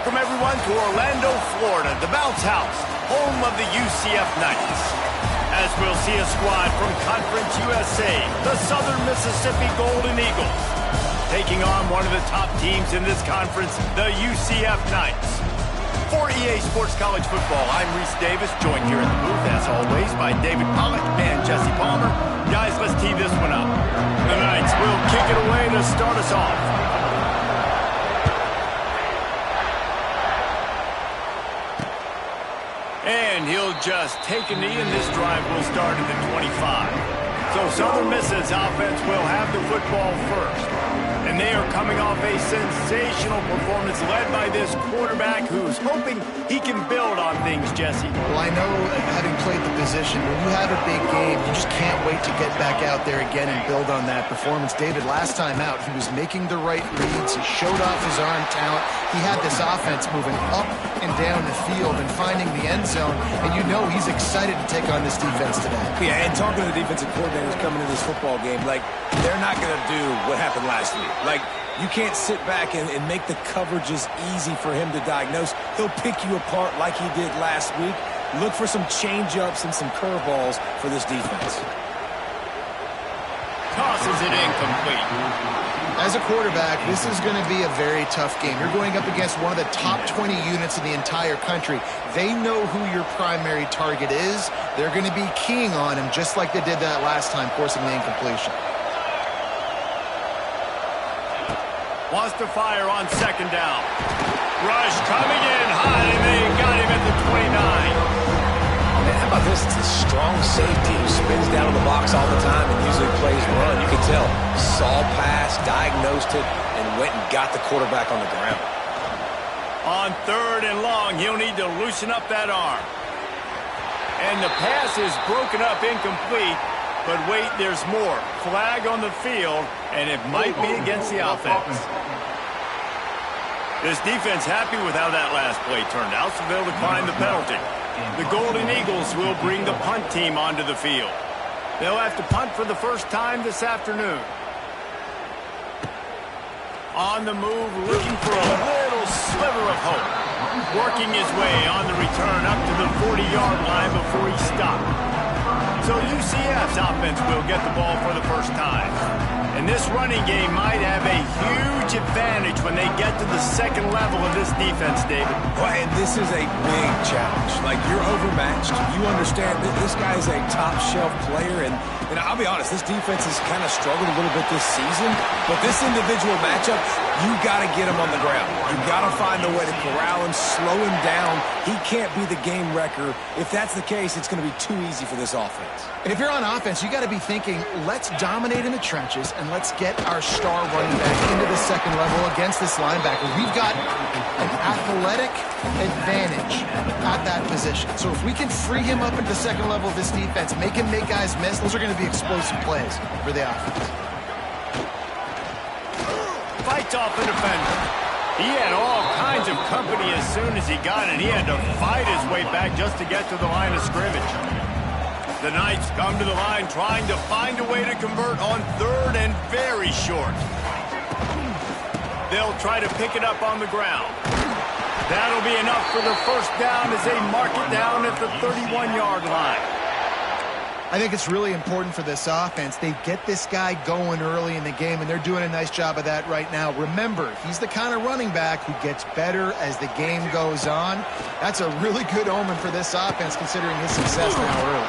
Welcome, everyone, to Orlando, Florida, the bounce house, home of the UCF Knights. As we'll see a squad from Conference USA, the Southern Mississippi Golden Eagles, taking on one of the top teams in this conference, the UCF Knights. For EA Sports College Football, I'm Reese Davis, joined here in the booth, as always, by David Pollack and Jesse Palmer. Guys, let's tee this one up. The Knights will kick it away to start us off. And he'll just take a knee, and this drive will start at the 25. So Southern Miss's offense will have the football first. And they are coming off a sensational performance led by this quarterback who's hoping he can build on things, Jesse. Well, I know, having played the position, when you have a big game, you just can't wait to get back out there again and build on that performance. David, last time out, he was making the right reads. He showed off his arm talent. He had this offense moving up and down the field and finding the end zone. And you know he's excited to take on this defense today. Yeah, and talking to the defensive coordinators coming into this football game, like, they're not going to do what happened last week. Like, you can't sit back and make the coverages easy for him to diagnose. He'll pick you apart like he did last week. Look for some change-ups and some curveballs for this defense. Tosses it incomplete. As a quarterback, this is going to be a very tough game. You're going up against one of the top 20 units in the entire country. They know who your primary target is. They're going to be keying on him just like they did that last time, forcing the incompletion. Wants to fire on second down. Rush coming in high, and they got him at the 29. Man, how about this? It's a strong safety who spins down in the box all the time and usually plays run. You can tell. Saw pass, diagnosed it, and went and got the quarterback on the ground. On third and long, he'll need to loosen up that arm. And the pass is broken up incomplete. But wait, there's more. Flag on the field, and it might be against the offense. This defense happy with how that last play turned out, so they'll decline the penalty. The Golden Eagles will bring the punt team onto the field. They'll have to punt for the first time this afternoon. On the move, looking for a little sliver of hope. Working his way on the return up to the 40-yard line before he stopped. So UCF's offense will get the ball for the first time. And this running game might have a huge advantage when they get to the second level of this defense, David. Well, and this is a big challenge. Like, you're overmatched. You understand that this guy is a top-shelf player. And I'll be honest, this defense has kind of struggled a little bit this season. But this individual matchup, you got to get him on the ground. You got to find a way to corral him, slow him down. He can't be the game wrecker. If that's the case, it's going to be too easy for this offense. And if you're on offense, you got to be thinking, let's dominate in the trenches and let's get our star running back into the second level against this linebacker. We've got an athletic advantage at that position. So if we can free him up into the second level of this defense, make him make guys miss, those are going to be explosive plays for the offense. Fights off the defender. He had all kinds of company as soon as he got it. He had to fight his way back just to get to the line of scrimmage. The Knights come to the line trying to find a way to convert on third and very short. They'll try to pick it up on the ground. That'll be enough for the first down as they mark it down at the 31-yard line. I think it's really important for this offense. They get this guy going early in the game, and they're doing a nice job of that right now. Remember, he's the kind of running back who gets better as the game goes on. That's a really good omen for this offense, considering his success now early.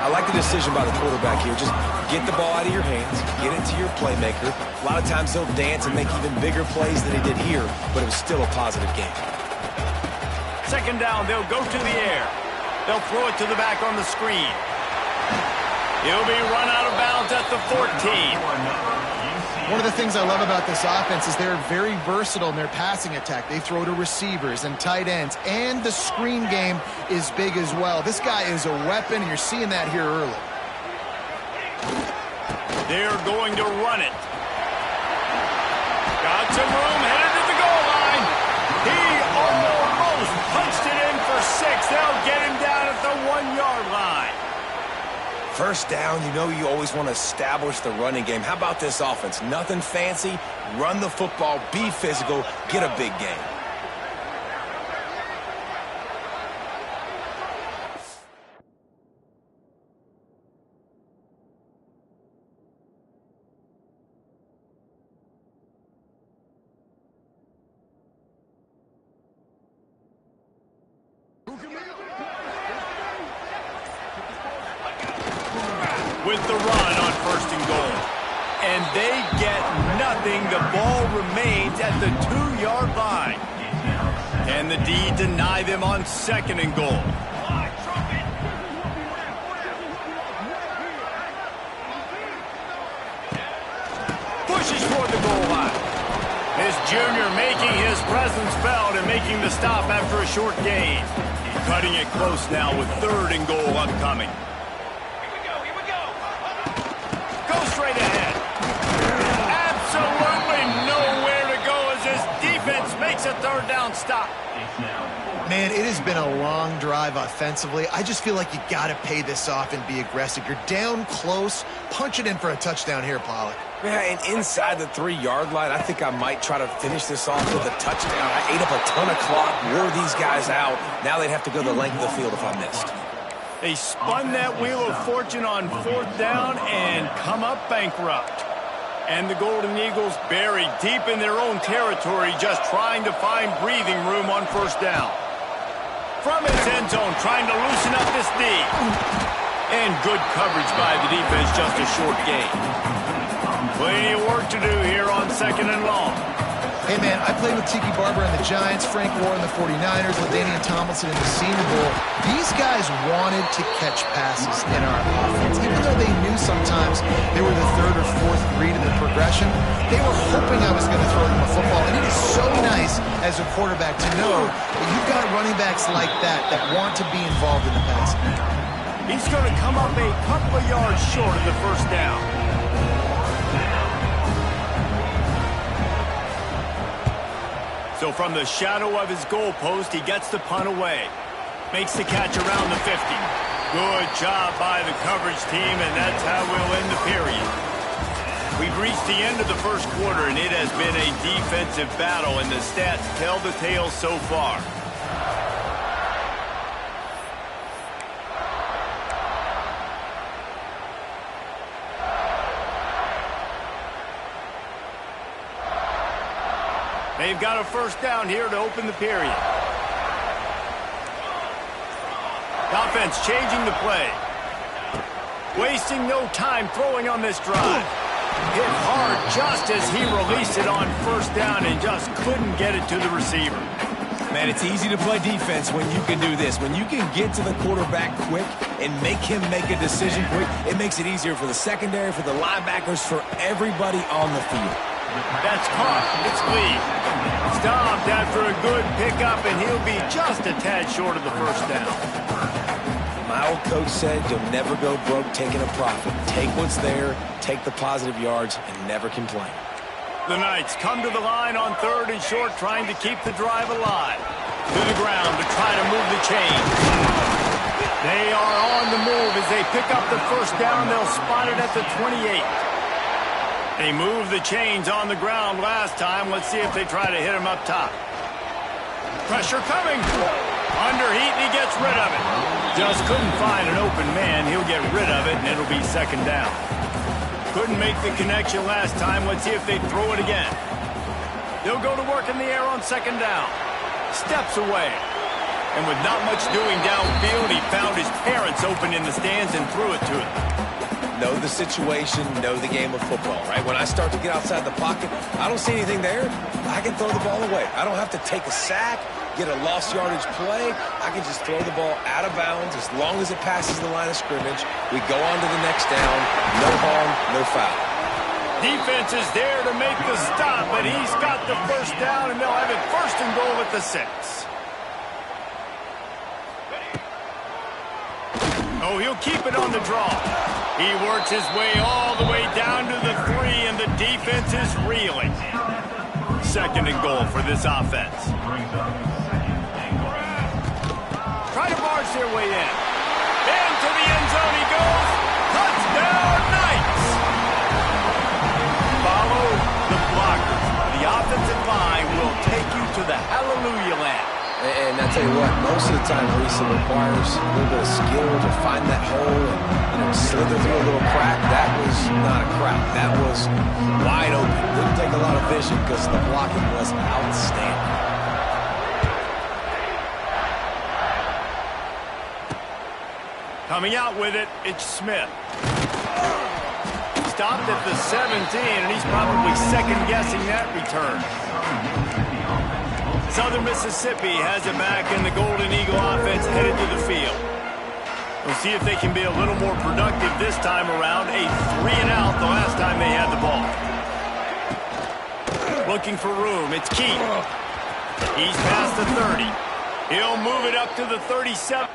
I like the decision by the quarterback here. Just get the ball out of your hands, get it to your playmaker. A lot of times he'll dance and make even bigger plays than he did here, but it was still a positive game. Second down, they'll go to the air. They'll throw it to the back on the screen. He'll be run out of bounds at the 14. One of the things I love about this offense is they're very versatile in their passing attack. They throw to receivers and tight ends, and the screen game is big as well. This guy is a weapon, and you're seeing that here early. They're going to run it. Got some room, headed to the goal line. He almost punched it in for 6. They'll get him down at the 1-yard line. First down, you know you always want to establish the running game. How about this offense? Nothing fancy. Run the football, be physical, get a big game. With the run on 1st and goal. And they get nothing. The ball remains at the 2-yard line. And the D deny them on 2nd and goal. Pushes toward the goal line. His junior making his presence felt and making the stop after a short gain. Cutting it close now with 3rd and goal upcoming. Here we go. Go straight ahead. Absolutely nowhere to go as his defense makes a 3rd down stop. Man, it has been a long drive offensively. I just feel like you got to pay this off and be aggressive. You're down close. Punch it in for a touchdown here, Pollack. Yeah, and inside the 3-yard line, I think I might try to finish this off with a touchdown. I ate up a ton of clock, wore these guys out. Now they'd have to go the length of the field if I missed. They spun that wheel of fortune on 4th down and come up bankrupt. And the Golden Eagles buried deep in their own territory, just trying to find breathing room on 1st down. From its end zone, trying to loosen up this D. And good coverage by the defense, just a short gain. Plenty of work to do here on 2nd and long. Hey, man, I played with Tiki Barber and the Giants, Frank Warren and the 49ers, LaDainian Tomlinson in the Senior Bowl. These guys wanted to catch passes in our offense. Even though they knew sometimes they were the 3rd or 4th read in the progression, they were hoping I was going to throw them a football. And it is so nice as a quarterback to know that you've got running backs like that want to be involved in the passing. He's going to come up a couple of yards short of the 1st down. So from the shadow of his goalpost, he gets the punt away. Makes the catch around the 50. Good job by the coverage team, and that's how we'll end the period. We've reached the end of the 1st quarter, and it has been a defensive battle, and the stats tell the tale so far. They've got a 1st down here to open the period. The offense changing the play. Wasting no time throwing on this drive. Hit hard just as he released it on 1st down and just couldn't get it to the receiver. Man, it's easy to play defense when you can do this. When you can get to the quarterback quick and make him make a decision quick, it makes it easier for the secondary, for the linebackers, for everybody on the field. That's caught. It's Lee. Stopped after a good pickup, and he'll be just a tad short of the 1st down. My old coach said you'll never go broke taking a profit. Take what's there, take the positive yards, and never complain. The Knights come to the line on 3rd and short, trying to keep the drive alive. To the ground to try to move the chains. They are on the move as they pick up the 1st down. They'll spot it at the 28. They moved the chains on the ground last time. Let's see if they try to hit him up top. Pressure coming. Underheat, and he gets rid of it. Just couldn't find an open man. He'll get rid of it, and it'll be 2nd down. Couldn't make the connection last time. Let's see if they throw it again. They'll go to work in the air on 2nd down. Steps away. And with not much doing downfield, he found his parents open in the stands and threw it to them. Know the situation, know the game of football, right? When I start to get outside the pocket, I don't see anything there, I can throw the ball away. I don't have to take a sack, get a lost yardage play. I can just throw the ball out of bounds as long as it passes the line of scrimmage. We go on to the next down. No harm, no foul. Defense is there to make the stop, but he's got the 1st down, and they'll have it 1st and goal at the 6. Oh, he'll keep it on the draw. He works his way all the way down to the 3, and the defense is reeling. 2nd and goal for this offense. Try to barge their way in. Into the end zone he goes. Touchdown, Knights! Follow the blockers. The offensive line will take you to the hallelujah land. And I tell you what, most of the time, Reese, it requires a little bit of skill to find that hole and slither through a little crack. That was not a crack. That was wide open. Didn't take a lot of vision because the blocking was outstanding. Coming out with it, it's Smith. Stopped at the 17, and he's probably second-guessing that return. Southern Mississippi has it back, and the Golden Eagle offense headed to the field. We'll see if they can be a little more productive this time around. A 3-and-out the last time they had the ball. Looking for room. It's Keith. He's past the 30. He'll move it up to the 37.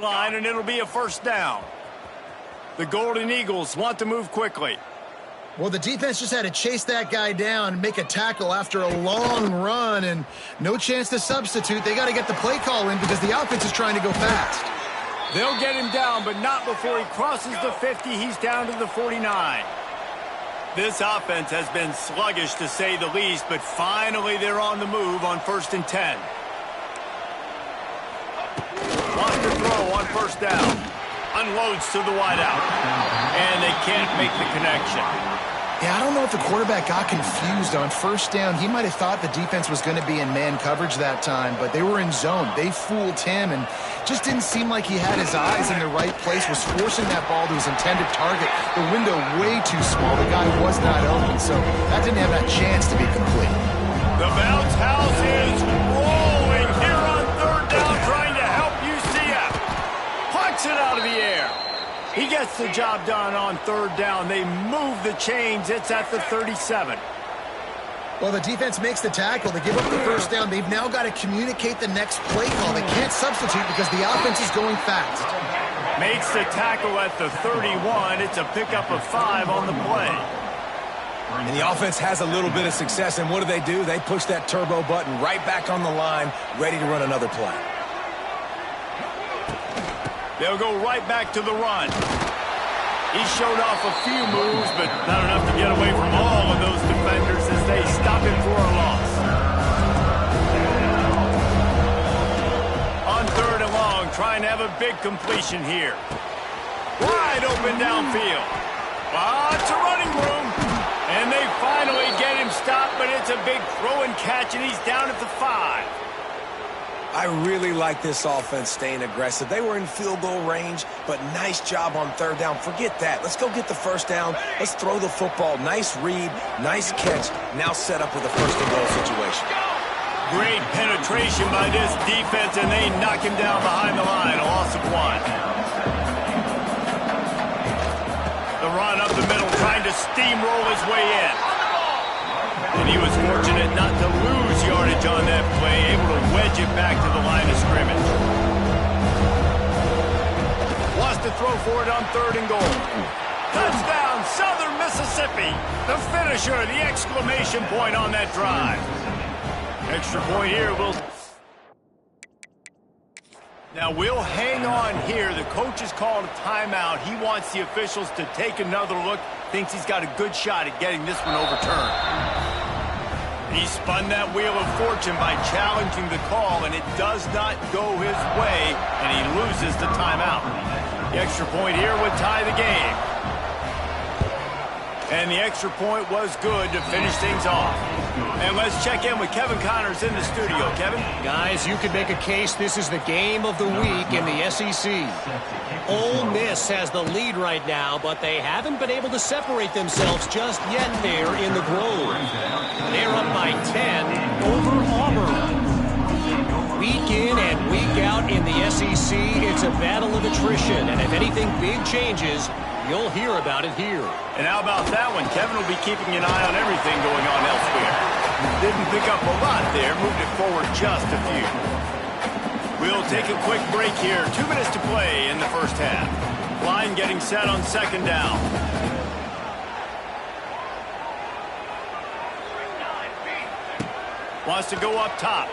Line, and it'll be a first down. The Golden Eagles want to move quickly. Well, the defense just had to chase that guy down and make a tackle after a long run, and no chance to substitute. They got to get the play call in because the offense is trying to go fast. They'll get him down, but not before he crosses the 50. He's down to the 49. This offense has been sluggish, to say the least, but finally they're on the move on 1st and 10. Wants to throw on first down. Unloads to the wideout. And they can't make the connection. Yeah, I don't know if the quarterback got confused on first down. He might have thought the defense was going to be in man coverage that time, but they were in zone. They fooled him and just didn't seem like he had his eyes in the right place, was forcing that ball to his intended target. The window way too small. The guy was not open, so that didn't have that chance to be complete. The bounce house is rolling here on 3rd down, trying to help UCF. Punts it out of the air. He gets the job done on 3rd down. They move the chains. It's at the 37. Well, the defense makes the tackle. They give up the first down. They've now got to communicate the next play call. They can't substitute because the offense is going fast. Makes the tackle at the 31. It's a pickup of 5 on the play. And the offense has a little bit of success, and what do? They push that turbo button right back on the line, ready to run another play. They'll go right back to the run. He showed off a few moves, but not enough to get away from all of those defenders as they stop him for a loss. On 3rd and long, trying to have a big completion here. Wide open downfield. Lots of running room. And they finally get him stopped, but it's a big throw and catch, and he's down at the 5. I really like this offense staying aggressive. They were in field goal range, but nice job on 3rd down. Forget that. Let's go get the first down. Let's throw the football. Nice read, nice catch. Now set up with a 1st and goal situation. Great penetration by this defense, and they knock him down behind the line. A loss of 1. The run up the middle, trying to steamroll his way in. And he was fortunate not to lose yardage on that play, able to wedge it back to the line of scrimmage. Wants to throw for it on 3rd and goal. Touchdown, Southern Mississippi. The finisher, the exclamation point on that drive. Extra point here. Now we'll hang on here. The coach has called a timeout. He wants the officials to take another look. Thinks he's got a good shot at getting this one overturned. He spun that wheel of fortune by challenging the call, and it does not go his way, and he loses the timeout. The extra point here would tie the game. And the extra point was good to finish things off. And let's check in with Kevin Connors in the studio. Kevin? Guys, you could make a case this is the game of the week in the SEC. Ole Miss has the lead right now, but they haven't been able to separate themselves just yet there in the Grove. They're up by 10 over Auburn. Week in and week out in the SEC, it's a battle of attrition, and if anything big changes, you'll hear about it here. And how about that one? Kevin will be keeping an eye on everything going on elsewhere. Didn't pick up a lot there, moved it forward just a few. We'll take a quick break here. 2 minutes to play in the first half. Line getting set on second down. Wants to go up top.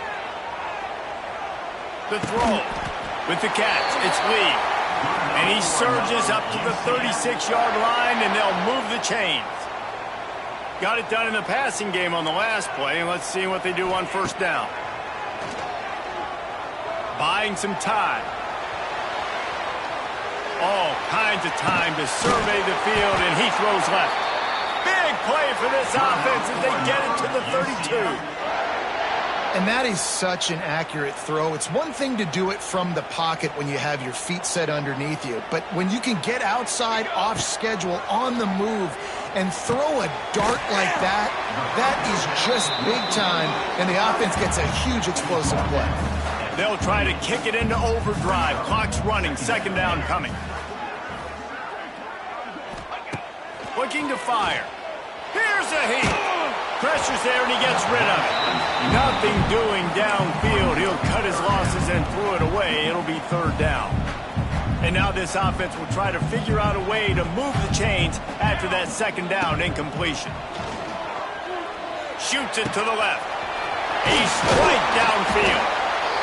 The throw with the catch. It's Lee. And he surges up to the 36-yard line, and they'll move the chains. Got it done in the passing game on the last play, and let's see what they do on first down. Buying some time. All kinds of time to survey the field, and he throws left. Big play for this offense as they get it to the 32. And that is such an accurate throw. It's one thing to do it from the pocket when you have your feet set underneath you, but when you can get outside, off schedule, on the move, and throw a dart like that, that is just big time, and the offense gets a huge explosive play. They'll try to kick it into overdrive. Clock's running, second down coming. Looking to fire. Here's a heat. Pressure's there, and he gets rid of it. Nothing doing downfield. He'll cut his losses and throw it away. It'll be third down. And now this offense will try to figure out a way to move the chains after that second down incompletion. Shoots it to the left. A strike downfield.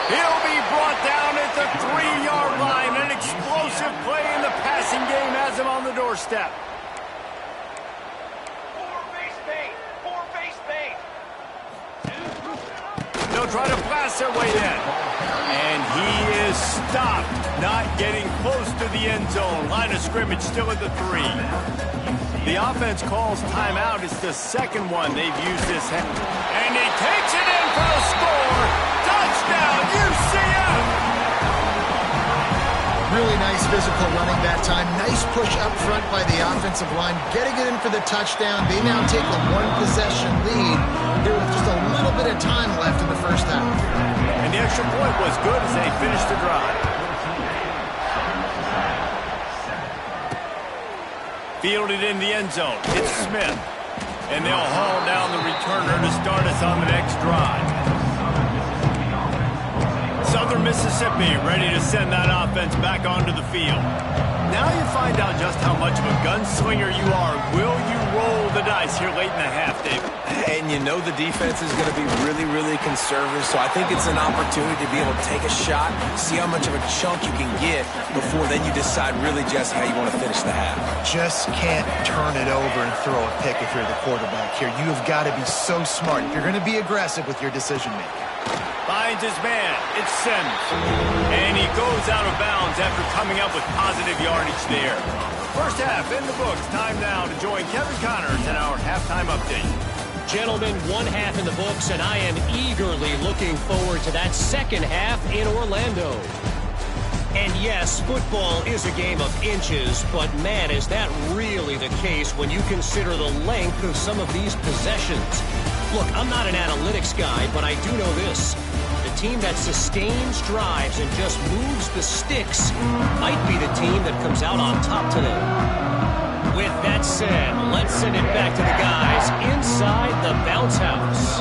He'll be brought down at the 3-yard line. An explosive play in the passing game has him on the doorstep. They'll try to blast their way in. And he is stopped, not getting close to the end zone. Line of scrimmage still at the 3. The offense calls timeout. It's the second one they've used this. And he takes it in for a score. Touchdown, UCF! Really nice physical running that time. Nice push up front by the offensive line, getting it in for the touchdown. They now take a one-possession lead. There was just a little bit of time left in the first half. And the extra point was good as they finished the drive. Fielded in the end zone. It's Smith. And they'll haul down the returner to start us on the next drive. Southern Mississippi ready to send that offense back onto the field. Now you find out just how much of a gunslinger you are. Will you roll the dice here late in the half, David? And you know the defense is going to be really, really conservative, so I think it's an opportunity to be able to take a shot, see how much of a chunk you can get before then you decide really just how you want to finish the half. Just can't turn it over and throw a pick if you're the quarterback here. You have got to be so smart if you're going to be aggressive with your decision-making. Finds his man. It's Sims. And he goes out of bounds after coming up with positive yardage there. First half in the books. Time now to join Kevin Connors in our halftime update. Gentlemen, one half in the books, and I am eagerly looking forward to that second half in Orlando. And yes, football is a game of inches, but man, is that really the case when you consider the length of some of these possessions. Look, I'm not an analytics guy, but I do know this. The team that sustains drives and just moves the sticks might be the team that comes out on top today. With that said, let's send it back to the guys inside the bounce house.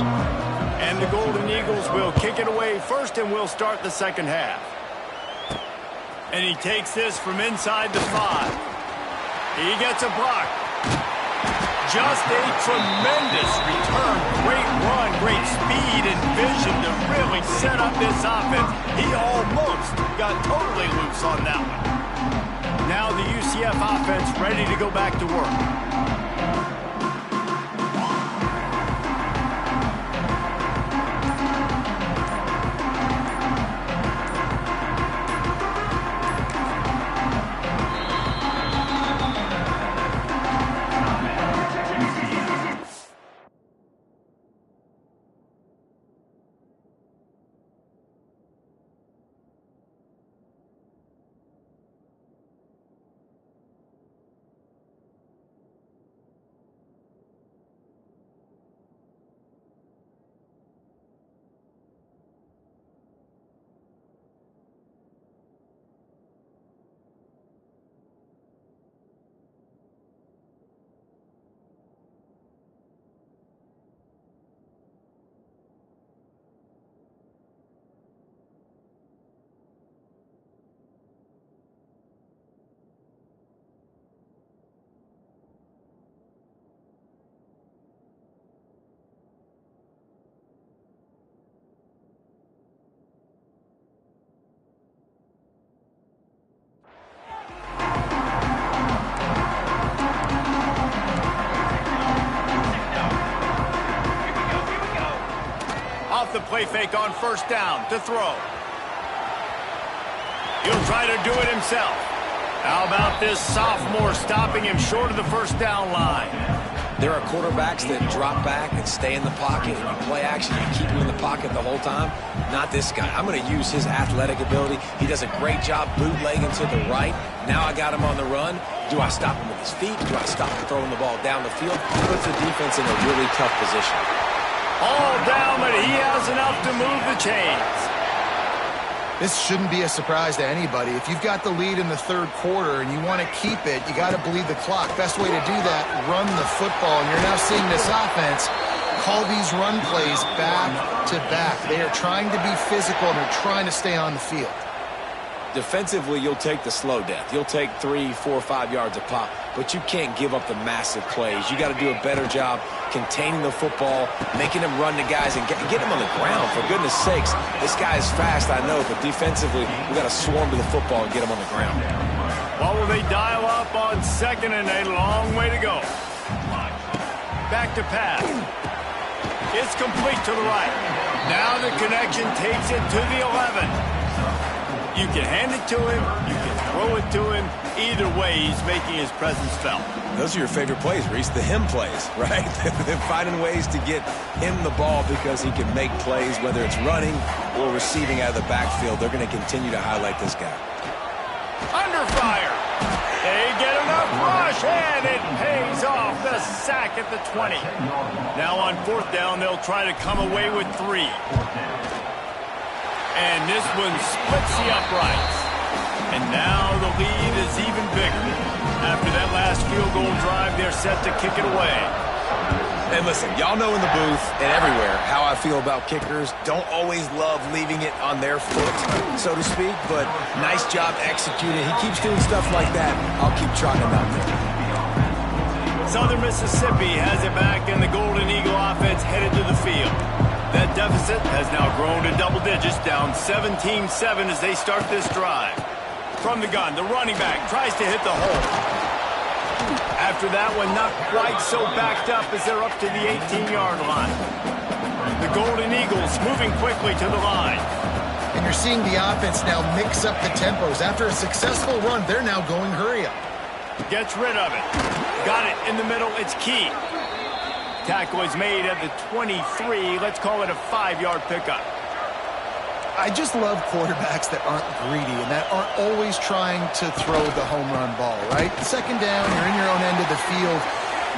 And the Golden Eagles will kick it away first, and we'll start the second half. And he takes this from inside the 5. He gets a block. Just a tremendous return. Great run, great speed and vision to really set up this offense. He almost got totally loose on that one. Now the UCF offense ready to go back to work. play fake on first down to throw. He'll try to do it himself. How about this sophomore stopping him short of the first down line? There are quarterbacks that drop back and stay in the pocket, and you play action, you keep him in the pocket the whole time. Not this guy. I'm going to use his athletic ability. He does a great job bootlegging to the right. Now I got him on the run. Do I stop him with his feet? Do I stop him throwing the ball down the field? He puts the defense in a really tough position. All down, but he has enough to move the chains. This shouldn't be a surprise to anybody. If you've got the lead in the third quarter and you want to keep it, you got to bleed the clock. Best way to do that, run the football. And you're now seeing this offense call these run plays back to back. They are trying to be physical and they're trying to stay on the field. Defensively, you'll take the slow death. You'll take 3, 4, 5 yards a pop, but you can't give up the massive plays. You got to do a better job containing the football, making them run to guys, and get him on the ground. For goodness sakes, this guy is fast, I know, but defensively, we got to swarm to the football and get him on the ground. What will they dial up on second and a long way to go? Back to pass. It's complete to the right. Now the connection takes it to the 11. You can hand it to him, you can throw it to him. Either way, he's making his presence felt. Those are your favorite plays, Reese, the him plays, right? They're finding ways to get him the ball because he can make plays, whether it's running or receiving out of the backfield. They're going to continue to highlight this guy. Under fire. They get enough rush, and it pays off. The sack at the 20. Now on fourth down, they'll try to come away with 3. And this one splits the uprights. And now the lead is even bigger. After that last field goal drive, they're set to kick it away. And listen, y'all know in the booth and everywhere how I feel about kickers. Don't always love leaving it on their foot, so to speak, but nice job executing. He keeps doing stuff like that. I'll keep trotting him out there. Southern Mississippi has it back, and the Golden Eagle offense headed to the field. That deficit has now grown to double digits, down 17-7 as they start this drive. From the gun, the running back tries to hit the hole. After that one, not quite so backed up as they're up to the 18-yard line. The Golden Eagles moving quickly to the line. And you're seeing the offense now mix up the tempos. After a successful run, they're now going hurry up. Gets rid of it. Got it in the middle. It's key. Tackle is made at the 23. Let's call it a 5-yard pickup. I just love quarterbacks that aren't greedy and that aren't always trying to throw the home run ball, right? Second down, you're in your own end of the field.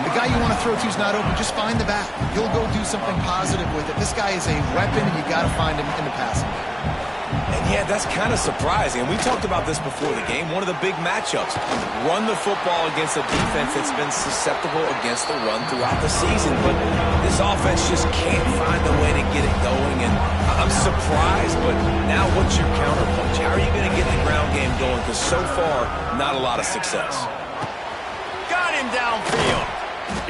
The guy you want to throw to is not open. Just find the back. You'll go do something positive with it. This guy is a weapon, and you got to find him in the passing game. And yeah, that's kind of surprising. And we talked about this before the game. One of the big matchups. Run the football against a defense that's been susceptible against the run throughout the season. But this offense just can't find a way to get it going. And I'm surprised, but now what's your counterpunch? How are you going to get the ground game going? Because so far, not a lot of success. Got him downfield.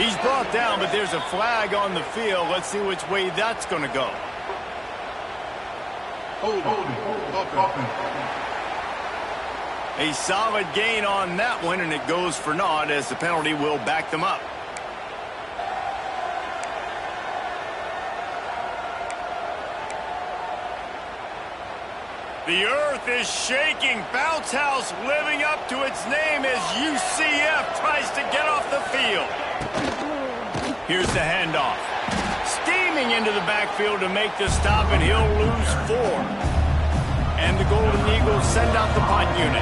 He's brought down, but there's a flag on the field. Let's see which way that's going to go. A solid gain on that one, and it goes for naught as the penalty will back them up. The earth is shaking. Bounce House living up to its name as UCF tries to get off the field. Here's the handoff. Steaming into the backfield to make the stop, and he'll lose 4. And the Golden Eagles send out the punt unit.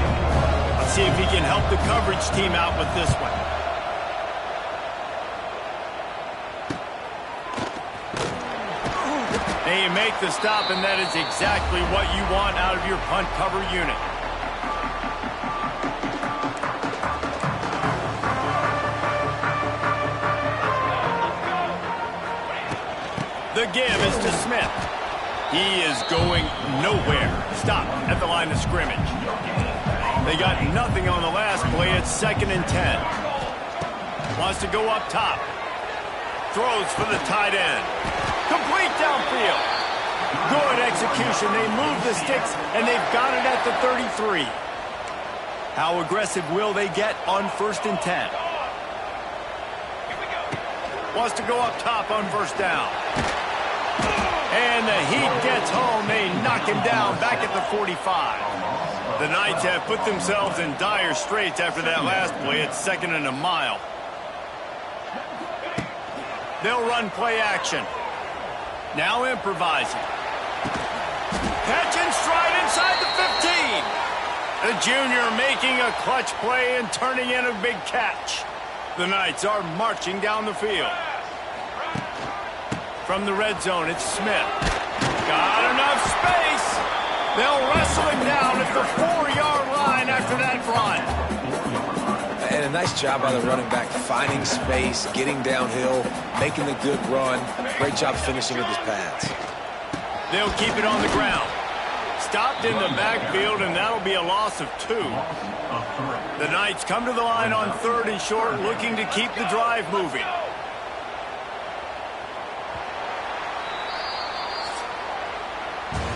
Let's see if he can help the coverage team out with this one. They make the stop, and that is exactly what you want out of your punt cover unit. The give is to Smith. He is going nowhere. Stop at the line of scrimmage. They got nothing on the last play. It's 2nd and 10. Wants to go up top. Throws for the tight end. Complete downfield. Good execution. They move the sticks, and they've got it at the 33. How aggressive will they get on 1st and 10? Wants to go up top on 1st down. And the heat gets home. They knock him down back at the 45. The Knights have put themselves in dire straits after that last play at 2nd and a mile. They'll run play action. Now improvising. Catch and stride inside the 15. The junior making a clutch play and turning in a big catch. The Knights are marching down the field. From the red zone, it's Smith. Got enough space. They'll wrestle him down at the 4-yard line after that run. And a nice job by the running back, finding space, getting downhill, making the good run. Great job finishing with his pads. They'll keep it on the ground. Stopped in the backfield, and that'll be a loss of 2. The Knights come to the line on 3rd and short, looking to keep the drive moving.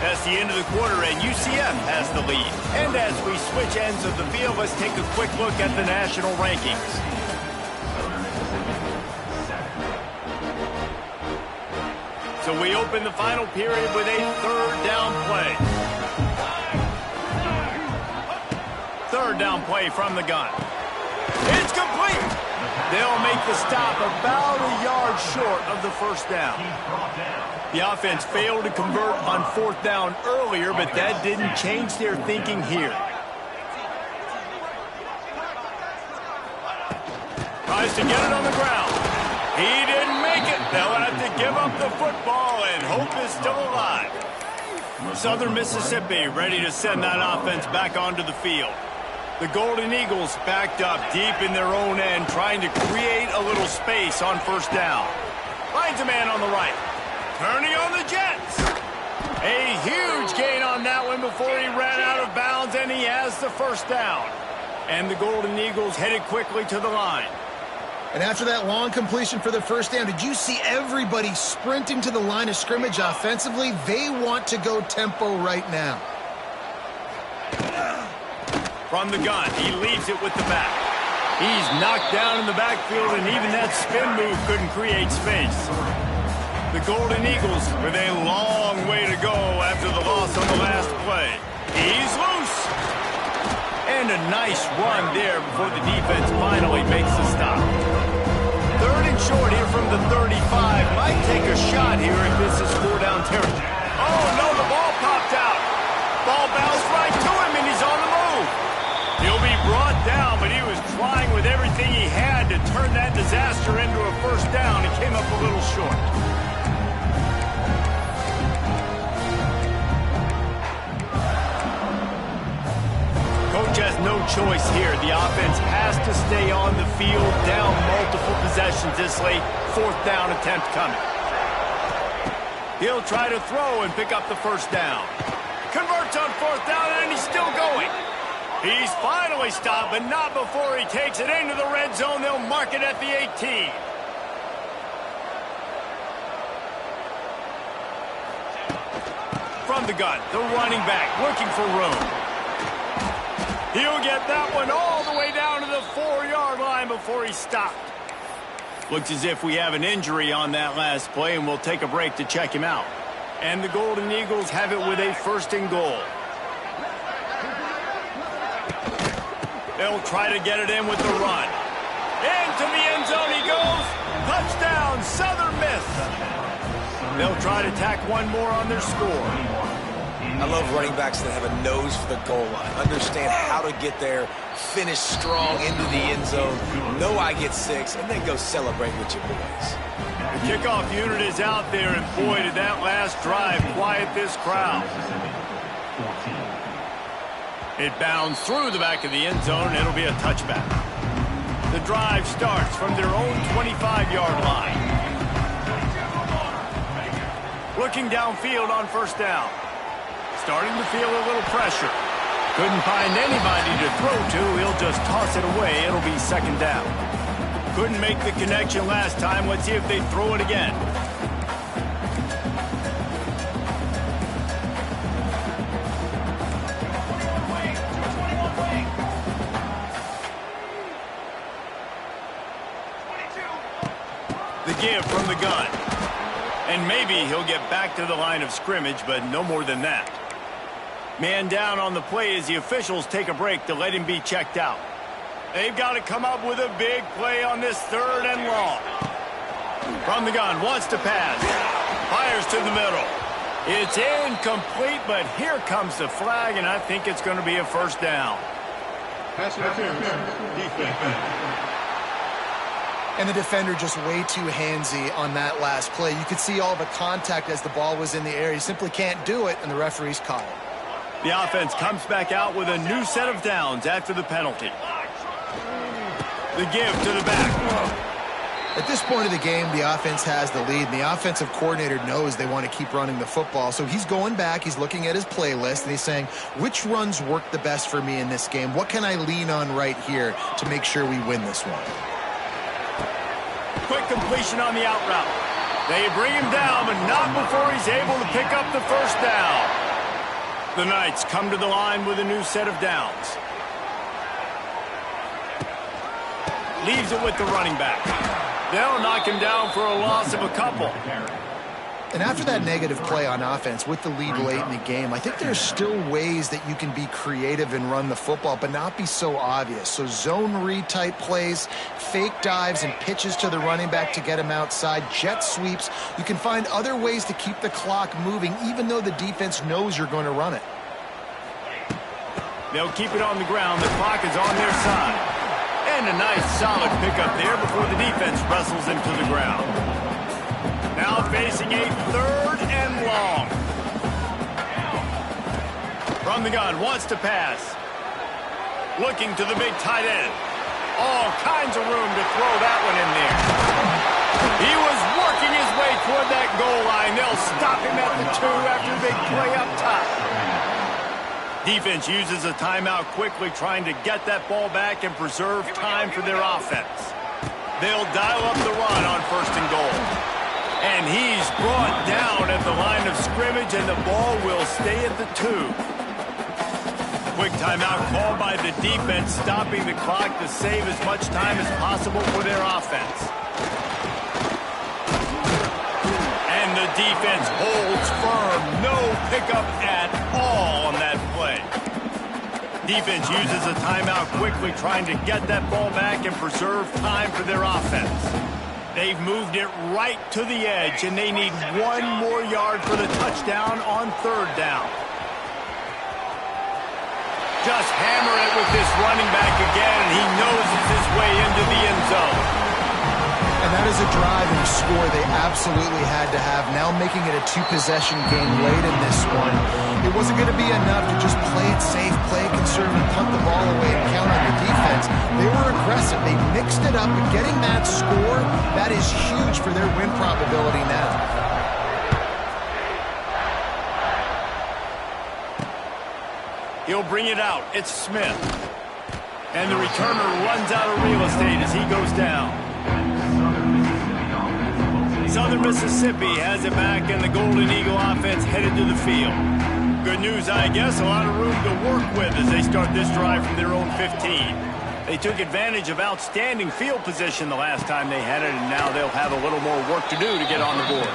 That's the end of the quarter, and UCF has the lead. And as we switch ends of the field, let's take a quick look at the national rankings. So we open the final period with a 3rd down play. 3rd down play from the gun. It's complete. They'll make the stop about a yard short of the 1st down. The offense failed to convert on 4th down earlier, but that didn't change their thinking here. Tries to get it on the ground. He didn't make it. They'll have to give up the football, and hope is still alive. Southern Mississippi ready to send that offense back onto the field. The Golden Eagles backed up deep in their own end, trying to create a little space on 1st down. Finds a man on the right. Turning on the Jets. A huge gain on that one before he ran out of bounds, and he has the 1st down. And the Golden Eagles headed quickly to the line. And after that long completion for the 1st down, did you see everybody sprinting to the line of scrimmage offensively? They want to go tempo right now. From the gun, he leaves it with the back. He's knocked down in the backfield, and even that spin move couldn't create space. The Golden Eagles with a long way to go after the loss on the last play. He's loose. And a nice run there before the defense finally makes the stop. 3rd and short here from the 35. Might take a shot here if this is 4-down territory. Oh, no, the ball popped out. Ball bounced right to him, and he's on the move. He'll be brought down, but he was trying with everything he had to turn that disaster into a 1st down. He came up a little short. Coach has no choice here. The offense has to stay on the field, down multiple possessions this late. 4th down attempt coming. He'll try to throw and pick up the 1st down. Converts on 4th down, and he's still going. He's finally stopped, but not before he takes it into the red zone. They'll mark it at the 18. From the gun, the running back looking for room. He'll get that one all the way down to the 4-yard line before he stopped. Looks as if we have an injury on that last play, and we'll take a break to check him out. And the Golden Eagles have it with a 1st and goal. They'll try to get it in with the run. Into the end zone he goes. Touchdown, Southern Miss. They'll try to tack one more on their score. I love running backs that have a nose for the goal line. Understand how to get there, finish strong into the end zone, know I get 6, and then go celebrate with your boys. The kickoff unit is out there, and boy, did that last drive quiet this crowd. It bounds through the back of the end zone, and it'll be a touchback. The drive starts from their own 25-yard line. Looking downfield on 1st down. Starting to feel a little pressure. Couldn't find anybody to throw to. He'll just toss it away. It'll be 2nd down. Couldn't make the connection last time. Let's see if they throw it again. The give from the gun. And maybe he'll get back to the line of scrimmage, but no more than that. Man down on the play as the officials take a break to let him be checked out. They've got to come up with a big play on this 3rd and long. From the gun, wants to pass. Fires to the middle. It's incomplete, but here comes the flag, and I think it's going to be a first down. Pass interference, defense. And the defender just way too handsy on that last play. You could see all the contact as the ball was in the air. He simply can't do it, and the referee's caught it. The offense comes back out with a new set of downs after the penalty. The give to the back. At this point of the game, the offense has the lead, and the offensive coordinator knows they want to keep running the football. So he's going back, he's looking at his playlist, and he's saying, which runs work the best for me in this game? What can I lean on right here to make sure we win this one? Quick completion on the out route. They bring him down, but not before he's able to pick up the first down. The Knights come to the line with a new set of downs. Leaves it with the running back. They'll knock him down for a loss of a couple. And after that negative play on offense with the lead late in the game, I think there's still ways that you can be creative and run the football, but not be so obvious. So zone read type plays, fake dives and pitches to the running back to get him outside, jet sweeps. You can find other ways to keep the clock moving, even though the defense knows you're going to run it. They'll keep it on the ground. The clock is on their side. And a nice solid pickup there before the defense wrestles him to the ground. Now facing a 3rd and long. From the gun, wants to pass. Looking to the big tight end. All kinds of room to throw that one in there. He was working his way toward that goal line. They'll stop him at the 2 after the big play up top. Defense uses a timeout quickly, trying to get that ball back and preserve time for their offense. They'll dial up the run on 1st and goal. And he's brought down at the line of scrimmage, and the ball will stay at the 2. Quick timeout called by the defense, stopping the clock to save as much time as possible for their offense. And the defense holds firm. No pickup at all on that play. Defense uses a timeout quickly, trying to get that ball back and preserve time for their offense. They've moved it right to the edge, and they need 1 more yard for the touchdown on 3rd down. Just hammer it with this running back again, and he noses his way into the end zone. And that is a drive and a score they absolutely had to have. Now making it a 2-possession game late in this one. It wasn't going to be enough to just play it safe, play it conservative, punt the ball away, and count on the defense. They were aggressive. They mixed it up, and getting that score, that is huge for their win probability now. He'll bring it out. It's Smith. And the returner runs out of real estate as he goes down. Southern Mississippi has it back, and the Golden Eagle offense headed to the field. Good news, I guess, a lot of room to work with as they start this drive from their own 15. They took advantage of outstanding field position the last time they had it, and now they'll have a little more work to do to get on the board.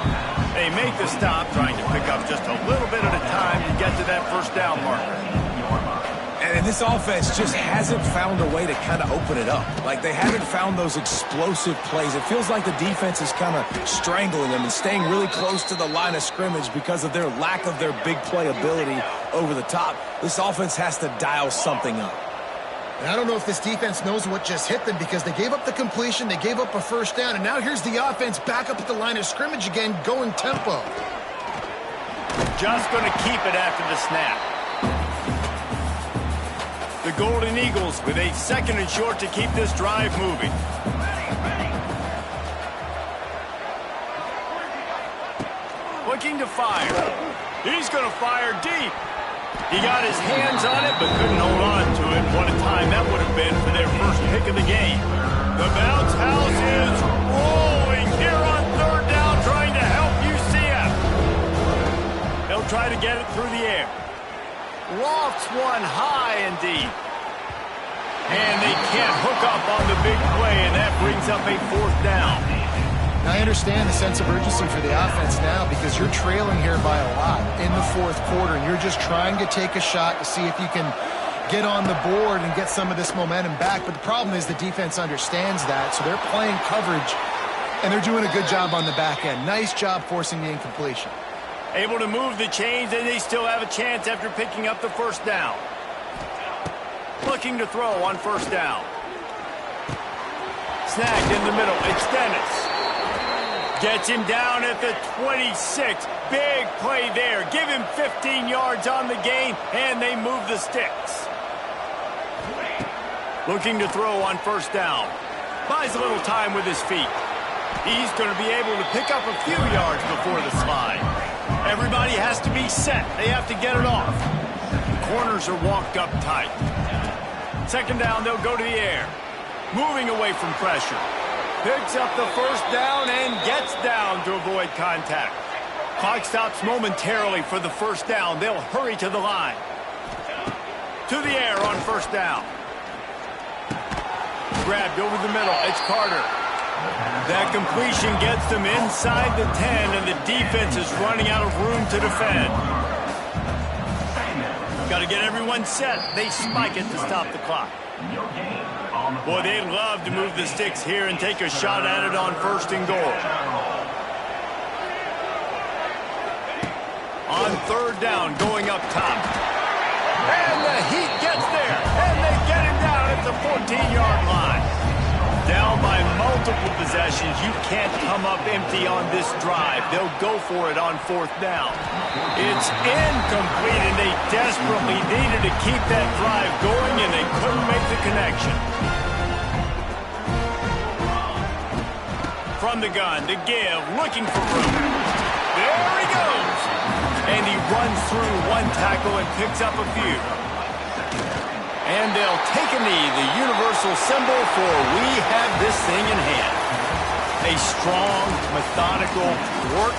They make the stop, trying to pick up just a little bit at a time to get to that first down marker. And this offense just hasn't found a way to kind of open it up. Like, they haven't found those explosive plays. It feels like the defense is kind of strangling them and staying really close to the line of scrimmage because of their lack of their big play ability over the top. This offense has to dial something up. And I don't know if this defense knows what just hit them, because they gave up the completion, they gave up a first down, and now here's the offense back up at the line of scrimmage again, going tempo. Just going to keep it after the snap. The Golden Eagles with a 2nd and short to keep this drive moving. Looking to fire. He's going to fire deep. He got his hands on it, but couldn't hold on to it. What a time that would have been for their first pick of the game. The bounce house is rolling here on 3rd down, trying to help UCF. They'll try to get it through the air. Lofts one high and deep. And they can't hook up on the big play, and that brings up a 4th down. And I understand the sense of urgency for the offense now because you're trailing here by a lot in the fourth quarter, and you're just trying to take a shot to see if you can get on the board and get some of this momentum back. But the problem is the defense understands that, so they're playing coverage, and they're doing a good job on the back end. Nice job forcing the incompletion. Able to move the chains, and they still have a chance after picking up the first down. Looking to throw on first down. Snagged in the middle. It's Dennis. Gets him down at the 26. Big play there. Give him 15 yards on the gain, and they move the sticks. Looking to throw on first down. Buys a little time with his feet. He's going to be able to pick up a few yards before the slide. Everybody has to be set. They have to get it off. Corners are walked up tight. Second down, they'll go to the air. Moving away from pressure. Picks up the first down and gets down to avoid contact. Clock stops momentarily for the first down. They'll hurry to the line. To the air on first down. Grabbed over the middle. It's Carter. That completion gets them inside the 10, and the defense is running out of room to defend. Got to get everyone set. They spike it to stop the clock. Boy, they'd love to move the sticks here and take a shot at it on first and goal. On third down, going up top. And the Heat gets there, and they get him down at the 14-yard line. Down by multiple possessions. You can't come up empty on this drive. They'll go for it on fourth down. It's incomplete, and they desperately needed to keep that drive going, and they couldn't make the connection. From the gun to give, looking for room. There he goes. And he runs through one tackle and picks up a few. And they'll take a knee, the universal symbol for we have this thing in hand. A strong, methodical work.